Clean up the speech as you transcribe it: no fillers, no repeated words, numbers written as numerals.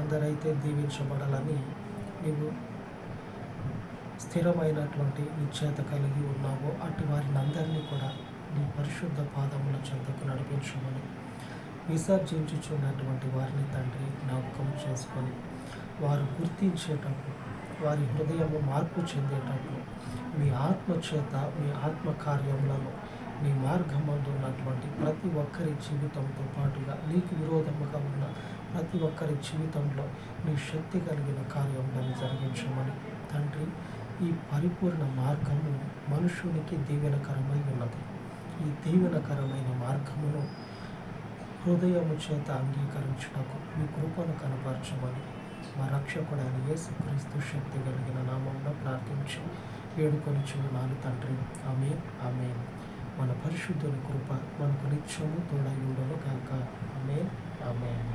ఎందరైతే దీవించబడాలని నీవు స్థిరమైనటువంటి నిశ్చయత కలిగి ఉన్నావో అటు వారిని అందరినీ కూడా నీ పరిశుద్ధ పాదముల చెంతకు నడిపించమని, విసర్జించుచున్నటువంటి వారిని తండ్రి జ్ఞాపకం చేసుకొని వారు గుర్తించేటప్పుడు, వారి హృదయము మార్పు చెందేటప్పుడు మీ ఆత్మ చేత, మీ ఆత్మ కార్యములను, నీ మార్గమందు ఉన్నటువంటి ప్రతి ఒక్కరి జీవితంతో పాటుగా నీకు విరోధముగా ఉన్న ప్రతి ఒక్కరి జీవితంలో నీ శక్తి కలిగిన కార్యములను జరిగించమని తండ్రి. ఈ పరిపూర్ణ మార్గము మనుషునికి దీవెనకరమై ఉన్నది. ఈ దీవెనకరమైన మార్గమును హృదయము చేత అంగీకరించుటకు మీ కృపను కనపరచమని మా రక్షకుడైన యేసుక్రీస్తు శక్తి కలిగిన నామమున ప్రార్థించి వేడుకొనిచున్నాను తండ్రి. ఆమేన్, ఆమేన్. మన పరిశుద్ధుని కృప మనకు నిత్యము తోడై ఉండును గాక. ఆమేన్, ఆమేన్.